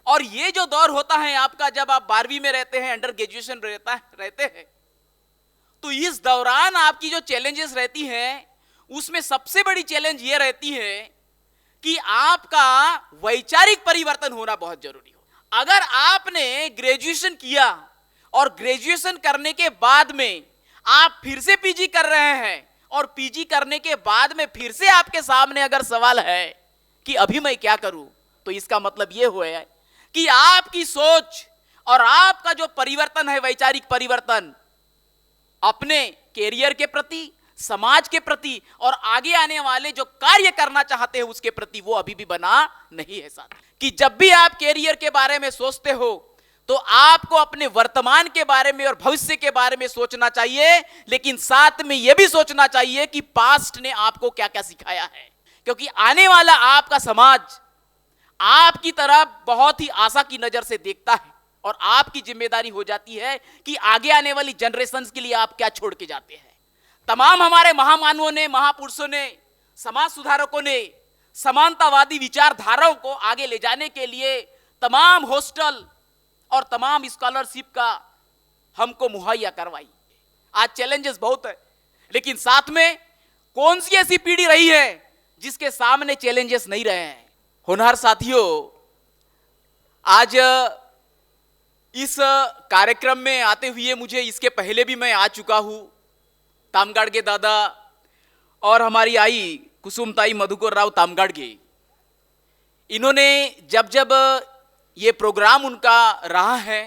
और ये जो दौर होता है आपका, जब आप 12वीं में रहते हैं, अंडर ग्रेजुएशन रहते हैं, तो इस दौरान आपकी जो चैलेंजेस रहती हैं, उसमें सबसे बड़ी चैलेंज ये रहती है कि आपका वैचारिक परिवर्तन होना बहुत जरूरी हो। अगर आपने ग्रेजुएशन किया और ग्रेजुएशन करने के बाद में आप फिर से पीजी कर रहे हैं और पीजी करने के बाद में फिर से आपके सामने अगर सवाल है कि अभी मैं क्या करूं, तो इसका मतलब यह हुआ है कि आपकी सोच और आपका जो परिवर्तन है, वैचारिक परिवर्तन, अपने कैरियर के प्रति, समाज के प्रति और आगे आने वाले जो कार्य करना चाहते हैं उसके प्रति, वो अभी भी बना नहीं है। साथ कि जब भी आप कैरियर के बारे में सोचते हो तो आपको अपने वर्तमान के बारे में और भविष्य के बारे में सोचना चाहिए, लेकिन साथ में यह भी सोचना चाहिए कि पास्ट ने आपको क्या क्या सिखाया है, क्योंकि आने वाला आपका समाज आपकी तरफ बहुत ही आशा की नजर से देखता है और आपकी जिम्मेदारी हो जाती है कि आगे आने वाली जनरेशंस के लिए आप क्या छोड़ के जाते हैं। तमाम हमारे महामानवों ने, महापुरुषों ने, समाज सुधारकों ने समानतावादी विचारधाराओं को आगे ले जाने के लिए तमाम हॉस्टल और तमाम स्कॉलरशिप का हमको मुहैया करवाई। आज चैलेंजेस बहुत है, लेकिन साथ में कौन सी ऐसी पीढ़ी रही है जिसके सामने चैलेंजेस नहीं रहे हैं। होनहार साथियों, आज इस कार्यक्रम में आते हुए मुझे इसके पहले भी मैं आ चुका हूं। तामगाड़गे दादा और हमारी आई कुसुमताई मधुकर राव तामगाड़गे, इन्होंने जब जब ये प्रोग्राम उनका रहा है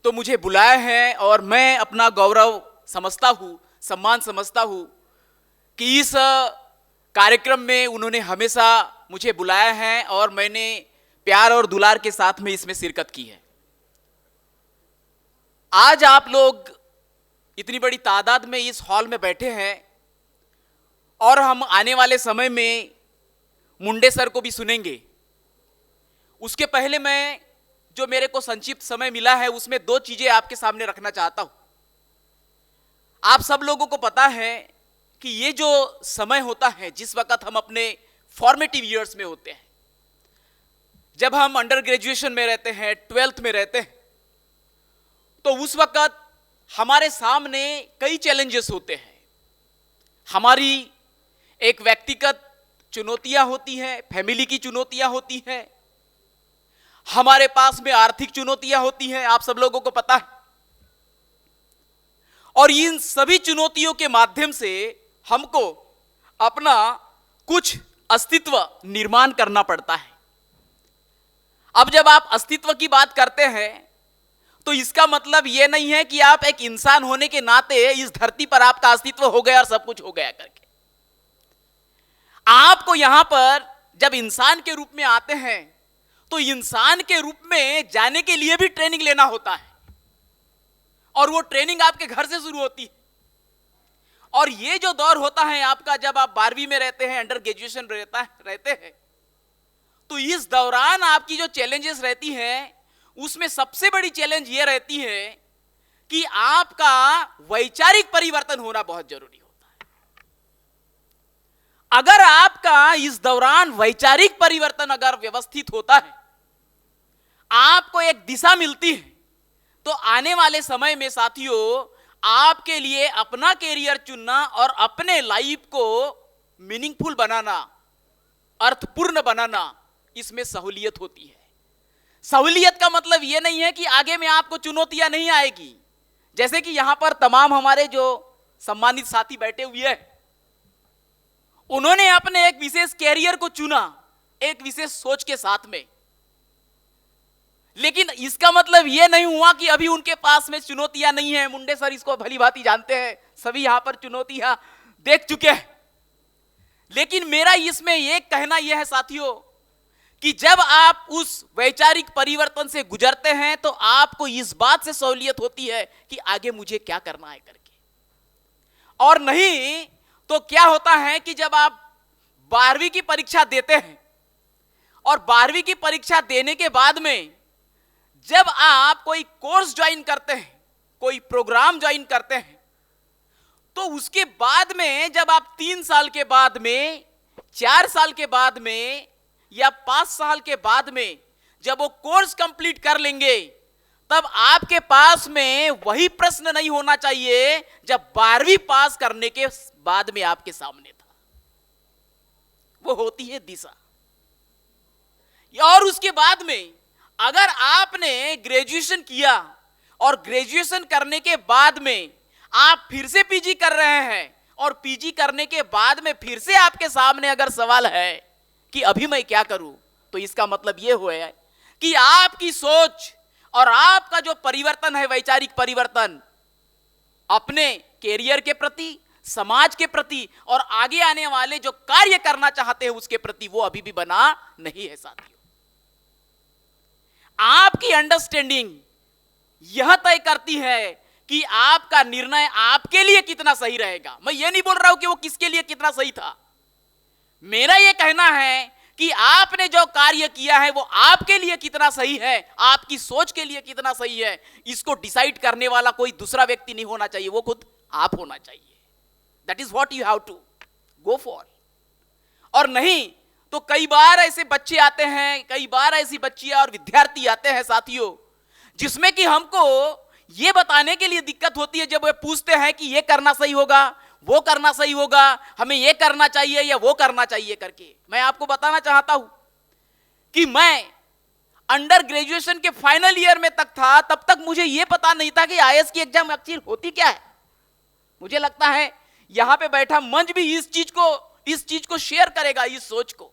तो मुझे बुलाया है और मैं अपना गौरव समझता हूं, सम्मान समझता हूं कि इस कार्यक्रम में उन्होंने हमेशा मुझे बुलाया है और मैंने प्यार और दुलार के साथ में इसमें शिरकत की है। आज आप लोग इतनी बड़ी तादाद में इस हॉल में बैठे हैं और हम आने वाले समय में मुंडे सर को भी सुनेंगे। उसके पहले मैं जो मेरे को संक्षिप्त समय मिला है उसमें दो चीजें आपके सामने रखना चाहता हूं। आप सब लोगों को पता है कि ये जो समय होता है जिस वक्त हम अपने फॉर्मेटिव ईयर्स में होते हैं, जब हम अंडर ग्रेजुएशन में रहते हैं, 12th में रहते हैं, तो उस वक्त हमारे सामने कई चैलेंजेस होते हैं। हमारी एक व्यक्तिगत चुनौतियां होती हैं, फैमिली की चुनौतियां होती हैं, हमारे पास में आर्थिक चुनौतियां होती हैं, आप सब लोगों को पता है। और इन सभी चुनौतियों के माध्यम से हमको अपना कुछ अस्तित्व निर्माण करना पड़ता है। अब जब आप अस्तित्व की बात करते हैं तो इसका मतलब यह नहीं है कि आप एक इंसान होने के नाते इस धरती पर आपका अस्तित्व हो गया और सब कुछ हो गया करके। आपको यहां पर जब इंसान के रूप में आते हैं तो इंसान के रूप में जाने के लिए भी ट्रेनिंग लेना होता है और वो ट्रेनिंग आपके घर से शुरू होती है। और ये जो दौर होता है आपका, जब आप 12वीं में रहते हैं, अंडर ग्रेजुएशन रहते हैं, तो इस दौरान आपकी जो चैलेंजेस रहती हैं उसमें सबसे बड़ी चैलेंज ये रहती है कि आपका वैचारिक परिवर्तन होना बहुत जरूरी होता है। अगर आपका इस दौरान वैचारिक परिवर्तन अगर व्यवस्थित होता है, आपको एक दिशा मिलती है, तो आने वाले समय में साथियों आपके लिए अपना कैरियर चुनना और अपने लाइफ को मीनिंगफुल बनाना, अर्थपूर्ण बनाना, इसमें सहूलियत होती है। सहूलियत का मतलब यह नहीं है कि आगे में आपको चुनौतियां नहीं आएगी। जैसे कि यहां पर तमाम हमारे जो सम्मानित साथी बैठे हुए हैं, उन्होंने अपने एक विशेष कैरियर को चुना, एक विशेष सोच के साथ में, लेकिन इसका मतलब यह नहीं हुआ कि अभी उनके पास में चुनौतियां नहीं है। मुंडे सर इसको भली भांति जानते हैं, सभी यहां पर चुनौतियां देख चुके हैं। लेकिन मेरा इसमें एक कहना यह है साथियों कि जब आप उस वैचारिक परिवर्तन से गुजरते हैं तो आपको इस बात से सहूलियत होती है कि आगे मुझे क्या करना है करके। और नहीं तो क्या होता है कि जब आप 12वीं की परीक्षा देते हैं और 12वीं की परीक्षा देने के बाद में जब आप कोई कोर्स ज्वाइन करते हैं, कोई प्रोग्राम ज्वाइन करते हैं, तो उसके बाद में जब आप 3 साल के बाद में, 4 साल के बाद में या 5 साल के बाद में जब वो कोर्स कंप्लीट कर लेंगे तब आपके पास में वही प्रश्न नहीं होना चाहिए जब 12वीं पास करने के बाद में आपके सामने था। वो होती है दिशा। और उसके बाद में अगर आपने ग्रेजुएशन किया और ग्रेजुएशन करने के बाद में आप फिर से पीजी कर रहे हैं और पीजी करने के बाद में फिर से आपके सामने अगर सवाल है कि अभी मैं क्या करूं, तो इसका मतलब यह हुआ है कि आपकी सोच और आपका जो परिवर्तन है, वैचारिक परिवर्तन अपने कैरियर के प्रति, समाज के प्रति और आगे आने वाले जो कार्य करना चाहते हैं उसके प्रति, वो अभी भी बना नहीं है साथियों। आपकी अंडरस्टैंडिंग यह तय करती है कि आपका निर्णय आपके लिए कितना सही रहेगा। मैं ये नहीं बोल रहा हूं कि वो किसके लिए कितना सही था। मेरा यह कहना है कि आपने जो कार्य किया है वो आपके लिए कितना सही है, आपकी सोच के लिए कितना सही है, इसको डिसाइड करने वाला कोई दूसरा व्यक्ति नहीं होना चाहिए, वो खुद आप होना चाहिए। That is what you have to go for. और नहीं तो कई बार ऐसे बच्चे आते हैं, कई बार ऐसी बच्चियां और विद्यार्थी आते हैं साथियों, जिसमें कि हमको यह बताने के लिए दिक्कत होती है जब वे पूछते हैं कि यह करना सही होगा, वो करना सही होगा, हमें यह करना चाहिए या वो करना चाहिए करके। मैं आपको बताना चाहता हूं कि मैं अंडर ग्रेजुएशन के फाइनल ईयर में तक था, तब तक मुझे यह पता नहीं था कि आईएएस की एग्जाम आखिर होती क्या है। मुझे लगता है यहां पे बैठा मंच भी इस चीज को शेयर करेगा, इस सोच को।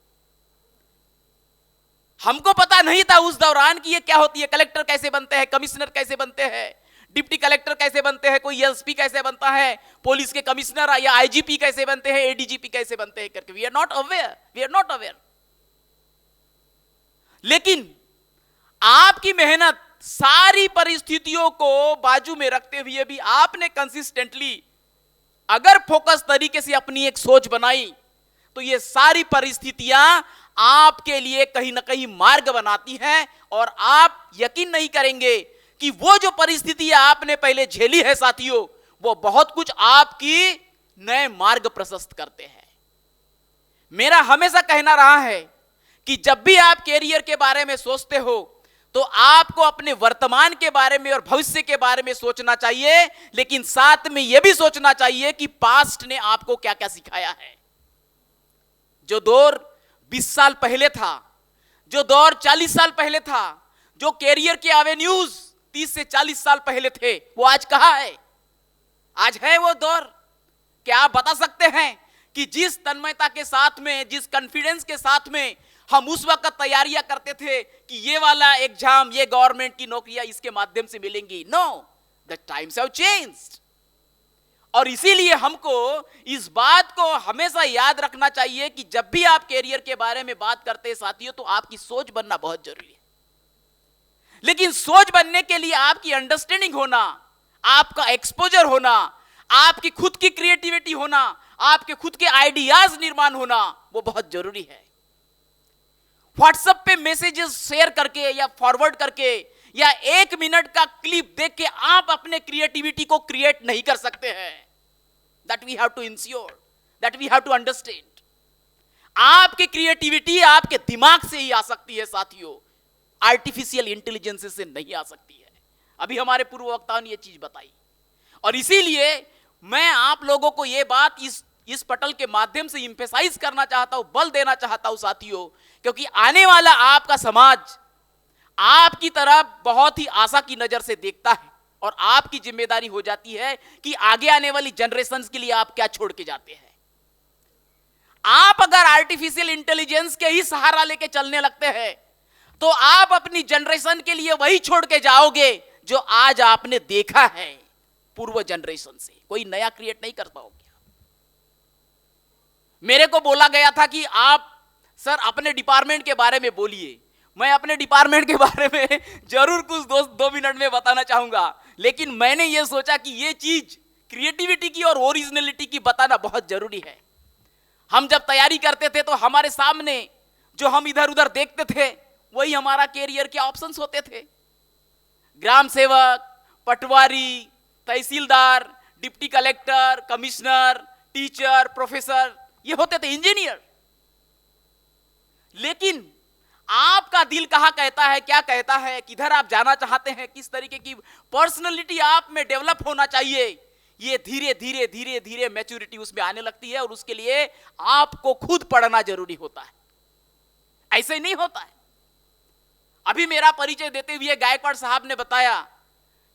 हमको पता नहीं था उस दौरान कि ये क्या होती है, कलेक्टर कैसे बनते हैं, कमिश्नर कैसे बनते हैं, डिप्टी कलेक्टर कैसे बनते हैं, कोई एसपी कैसे बनता है, पुलिस के कमिश्नर या आईजीपी कैसे बनते हैं, एडीजीपी कैसे बनते हैं करके। We are not aware. लेकिन आपकी मेहनत, सारी परिस्थितियों को बाजू में रखते हुए भी आपने कंसिस्टेंटली अगर फोकस तरीके से अपनी एक सोच बनाई, तो ये सारी परिस्थितियां आपके लिए कहीं ना कहीं मार्ग बनाती हैं। और आप यकीन नहीं करेंगे कि वो जो परिस्थितियां आपने पहले झेली है साथियों, वो बहुत कुछ आपकी नए मार्ग प्रशस्त करते हैं। मेरा हमेशा कहना रहा है कि जब भी आप कैरियर के बारे में सोचते हो तो आपको अपने वर्तमान के बारे में और भविष्य के बारे में सोचना चाहिए, लेकिन साथ में यह भी सोचना चाहिए कि पास्ट ने आपको क्या क्या सिखाया है। जो दौर 20 साल पहले था, जो दौर 40 साल पहले था, जो कैरियर के एवेन्यूज 30 से 40 साल पहले थे, वो आज कहां है? आज है वो दौर? क्या आप बता सकते हैं कि जिस तन्मयता के साथ में, जिस कॉन्फिडेंस के साथ में हम उस वक्त तैयारियां करते थे कि ये वाला एग्जाम, ये गवर्नमेंट की नौकरियां इसके माध्यम से मिलेंगी, no, the times have changed. और इसीलिए हमको इस बात को हमेशा याद रखना चाहिए कि जब भी आप कैरियर के बारे में बात करते हैं साथियों, तो आपकी सोच बनना बहुत जरूरी है। लेकिन सोच बनने के लिए आपकी अंडरस्टैंडिंग होना, आपका एक्सपोजर होना, आपकी खुद की क्रिएटिविटी होना, आपके खुद के आइडियाज निर्माण होना, वो बहुत जरूरी है। व्हाट्सएप पे मैसेजेस शेयर करके या फॉरवर्ड करके या 1 मिनट का क्लिप देख के आप अपने क्रिएटिविटी को क्रिएट नहीं कर सकते हैं। That we have to ensure, that we have to understand. आपकी क्रिएटिविटी आपके दिमाग से ही आ सकती है साथियों, आर्टिफिशियल इंटेलिजेंस से नहीं आ सकती है। अभी हमारे पूर्व वक्ताओं ने यह चीज बताई, और इसीलिए मैं आप लोगों को यह बात इस पटल के माध्यम से इंफेसाइज करना चाहता हूं, बल देना चाहता हूं साथियों, क्योंकि आने वाला आपका समाज आपकी तरफ बहुत ही आशा की नजर से देखता है, और आपकी जिम्मेदारी हो जाती है कि आगे आने वाली जनरेशंस के लिए आप क्या छोड़ के जाते हैं। आप अगर आर्टिफिशियल इंटेलिजेंस के ही सहारा लेके चलने लगते हैं, तो आप अपनी जनरेशन के लिए वही छोड़ के जाओगे जो आज आपने देखा है पूर्व जनरेशन से। कोई नया क्रिएट नहीं कर पाओगे। मेरे को बोला गया था कि आप सर अपने डिपार्टमेंट के बारे में बोलिए। मैं अपने डिपार्टमेंट के बारे में जरूर कुछ 2 मिनट में बताना चाहूंगा, लेकिन मैंने यह सोचा कि यह चीज क्रिएटिविटी की और ओरिजिनलिटी की बताना बहुत जरूरी है। हम जब तैयारी करते थे तो हमारे सामने जो हम इधर उधर देखते थे वही हमारा कैरियर के ऑप्शंस होते थे। ग्राम सेवक, पटवारी, तहसीलदार, deputy collector, commissioner, teacher, professor, ये होते थे, इंजीनियर। लेकिन आपका दिल कहाँ कहता है, क्या कहता है, किधर आप जाना चाहते हैं, किस तरीके की पर्सनैलिटी आप में डेवलप होना चाहिए, ये धीरे धीरे धीरे धीरे मैच्योरिटी उसमें आने लगती है। और उसके लिए आपको खुद पढ़ना जरूरी होता है, ऐसे नहीं होता है। अभी मेरा परिचय देते हुए गायकवाड़ साहब ने बताया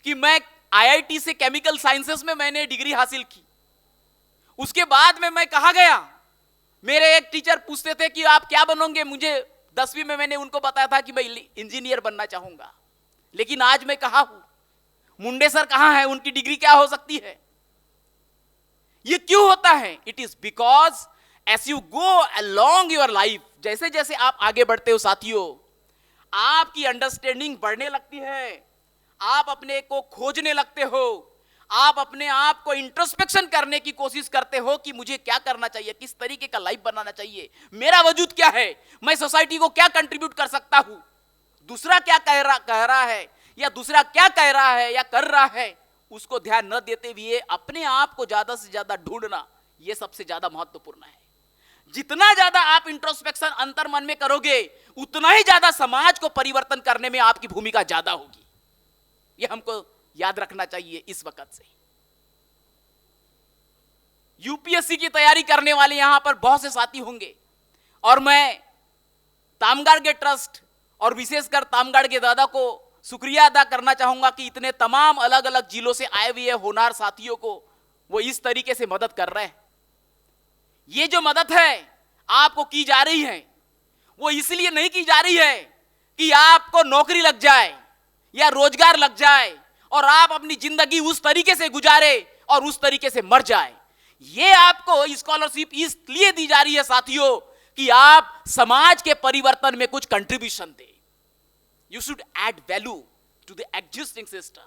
कि मैं आईआईटी से केमिकल साइंसेस में मैंने डिग्री हासिल की। उसके बाद में मैं कहा गया, मेरे एक टीचर पूछते थे कि आप क्या बनोगे, मुझे 10वीं में मैंने उनको बताया था कि मैं इंजीनियर बनना चाहूंगा। लेकिन आज मैं कहा हूं, मुंडेसर कहां है, उनकी डिग्री क्या हो सकती है। ये क्यों होता है? It is because as you go along your life, जैसे जैसे आप आगे बढ़ते हो साथियों, आपकी अंडरस्टैंडिंग बढ़ने लगती है, आप अपने को खोजने लगते हो, आप अपने आप को इंट्रोस्पेक्शन करने की कोशिश करते हो कि मुझे क्या करना चाहिए, किस तरीके का लाइफ बनाना चाहिए, मेरा वजूद क्या है, मैं सोसाइटी को क्या कंट्रीब्यूट कर सकता हूं, दूसरा क्या कह रहा है, या दूसरा क्या कह रहा है या कर रहा है, उसको ध्यान न देते हुए अपने आप को ज्यादा से ज्यादा ढूंढना, यह सबसे ज्यादा महत्वपूर्ण है। जितना ज्यादा आप इंट्रोस्पेक्शन अंतर्मन में करोगे, उतना ही ज्यादा समाज को परिवर्तन करने में आपकी भूमिका ज्यादा होगी। यह हमको याद रखना चाहिए इस वक्त से। यूपीएससी की तैयारी करने वाले यहां पर बहुत से साथी होंगे, और मैं तामगाड़ के ट्रस्ट और विशेषकर तामगाड़ के दादा को शुक्रिया अदा करना चाहूंगा कि इतने तमाम अलग अलग जिलों से आए हुए होनहार साथियों को वो इस तरीके से मदद कर रहे हैं। ये जो मदद है आपको की जा रही है, वो इसलिए नहीं की जा रही है कि आपको नौकरी लग जाए या रोजगार लग जाए और आप अपनी जिंदगी उस तरीके से गुजारे और उस तरीके से मर जाए। ये आपको स्कॉलरशिप इसलिए दी जा रही है साथियों कि आप समाज के परिवर्तन में कुछ कंट्रीब्यूशन दें। You should add value to the existing system,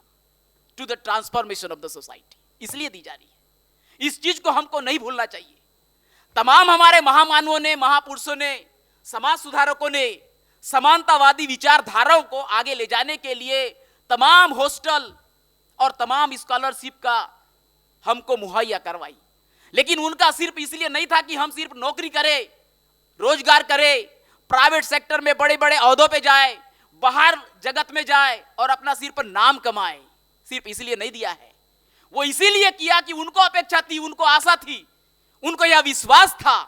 to the transformation of the society, इसलिए दी जा रही है। इस चीज को हमको नहीं भूलना चाहिए। तमाम हमारे महामानवों ने, महापुरुषों ने, समाज सुधारकों ने समानतावादी विचारधाराओं को आगे ले जाने के लिए तमाम हॉस्टल और तमाम स्कॉलरशिप का हमको मुहैया करवाई। लेकिन उनका सिर्फ इसलिए नहीं था कि हम सिर्फ नौकरी करें, रोजगार करें, प्राइवेट सेक्टर में बड़े बड़े ओहदों पे जाए, बाहर जगत में जाए और अपना सिर्फ नाम कमाए, सिर्फ इसलिए नहीं दिया है। वो इसीलिए किया कि उनको अपेक्षा थी, उनको आशा थी, उनको यह विश्वास था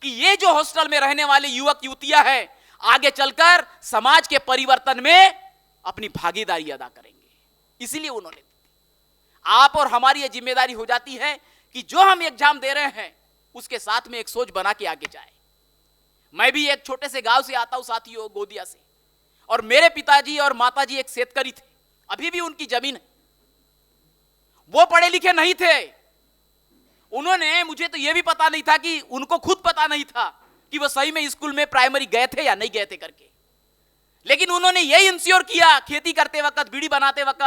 कि ये जो हॉस्टल में रहने वाले युवक युवतियां हैं आगे चलकर समाज के परिवर्तन में अपनी भागीदारी अदा करेंगे। इसीलिए उन्होंने दी। आप और हमारी यह जिम्मेदारी हो जाती है कि जो हम एग्जाम दे रहे हैं उसके साथ में एक सोच बना के आगे जाए। मैं भी एक छोटे से गांव से आता हूं साथियों, गोदिया से, और मेरे पिताजी और माताजी एक शेतकरी थे, अभी भी उनकी जमीन है। वो पढ़े लिखे नहीं थे, उन्होंने, मुझे तो यह भी पता नहीं था कि उनको खुद पता नहीं था कि वो सही में स्कूल में प्राइमरी गए थे या नहीं गए थे करके। लेकिन उन्होंने यही इंश्योर किया खेती करते वक्त, बीड़ी बनाते वक्त,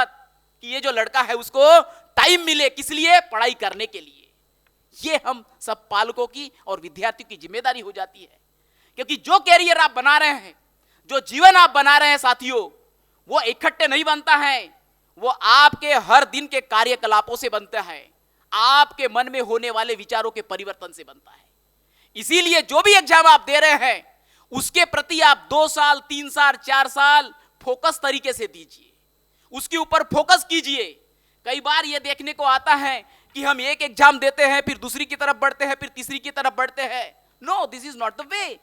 कि ये जो लड़का है उसको टाइम मिले, किस लिए? पढ़ाई करने के लिए। ये हम सब पालकों की और विद्यार्थियों की जिम्मेदारी हो जाती है, क्योंकि जो कैरियर आप बना रहे हैं, जो जीवन आप बना रहे हैं साथियों, वो इकट्ठे नहीं बनता है, वो आपके हर दिन के कार्यकलापों से बनता है, आपके मन में होने वाले विचारों के परिवर्तन से बनता है। इसीलिए जो भी एग्जाम आप दे रहे हैं उसके प्रति आप 2 साल, 3 साल, 4 साल फोकस तरीके से दीजिए, उसके ऊपर फोकस कीजिए। कई बार यह देखने को आता है कि हम एक एग्जाम देते हैं, फिर दूसरी की तरफ बढ़ते हैं, फिर तीसरी की तरफ बढ़ते हैं। No, this is not the way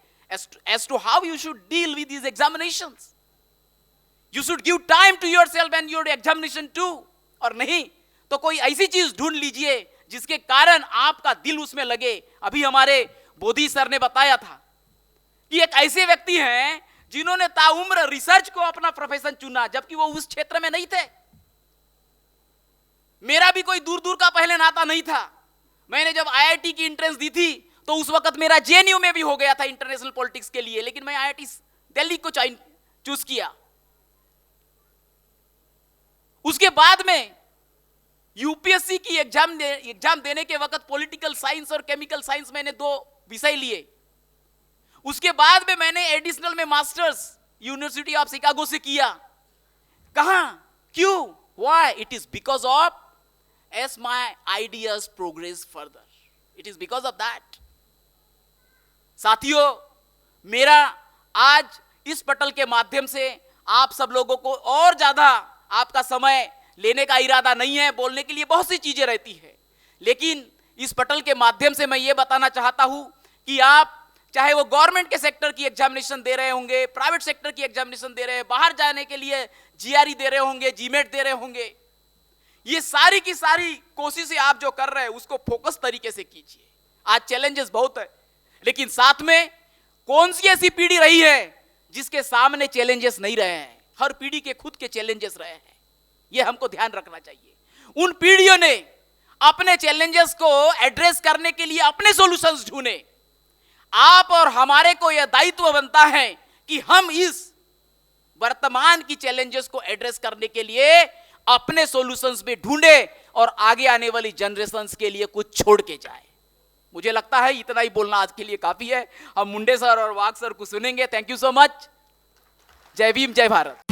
as to how you should deal with these examinations. You should give time to yourself and your examination too. और नहीं तो कोई ऐसी चीज ढूंढ लीजिए जिसके कारण आपका दिल उसमें लगे। अभी हमारे बोधी सर ने बताया था कि एक ऐसे व्यक्ति हैं जिन्होंने ताउम्र रिसर्च को अपना प्रोफेशन चुना, जबकि वो उस क्षेत्र में नहीं थे। मेरा भी कोई दूर दूर का पहले नाता नहीं था। मैंने जब आईआईटी की एंट्रेंस दी थी तो उस वक्त मेरा जेएनयू में भी हो गया था इंटरनेशनल पॉलिटिक्स के लिए, लेकिन मैं आईआईटी दिल्ली को चूज किया। उसके बाद में यूपीएससी की एग्जाम देने के वक्त पॉलिटिकल साइंस और केमिकल साइंस मैंने 2 विषय लिए। उसके बाद में मैंने एडिशनल में मास्टर्स यूनिवर्सिटी ऑफ शिकागो से किया। कहां? क्यों? Why? It is because of as my ideas progress further, it is because of that. साथियों, मेरा आज इस पटल के माध्यम से आप सब लोगों को और ज्यादा आपका समय लेने का इरादा नहीं है, बोलने के लिए बहुत सी चीजें रहती है, लेकिन इस पटल के माध्यम से मैं ये बताना चाहता हूं कि आप चाहे वो गवर्नमेंट के सेक्टर की एग्जामिनेशन दे रहे होंगे, प्राइवेट सेक्टर की एग्जामिनेशन दे रहे हैं, बाहर जाने के लिए जीआरई दे रहे होंगे, जीमेट दे रहे होंगे, ये सारी की सारी कोशिशें आप जो कर रहे हैं उसको फोकस तरीके से कीजिए। आज चैलेंजेस बहुत है, लेकिन साथ में कौन सी ऐसी पीढ़ी रही है जिसके सामने चैलेंजेस नहीं रहे हैं? हर पीढ़ी के खुद के चैलेंजेस रहे हैं, ये हमको ध्यान रखना चाहिए। उन पीढ़ियों ने अपने चैलेंजेस को एड्रेस करने के लिए अपने सॉल्यूशंस ढूंढे। आप और हमारे को यह दायित्व बनता है कि हम इस वर्तमान की चैलेंजेस को एड्रेस करने के लिए अपने सॉल्यूशंस भी ढूंढे और आगे आने वाली जनरेशंस के लिए कुछ छोड़ के जाए। मुझे लगता है इतना ही बोलना आज के लिए काफी है। हम मुंडे सर और वाघ सर को सुनेंगे। Thank you so much. जय भीम, जय भारत।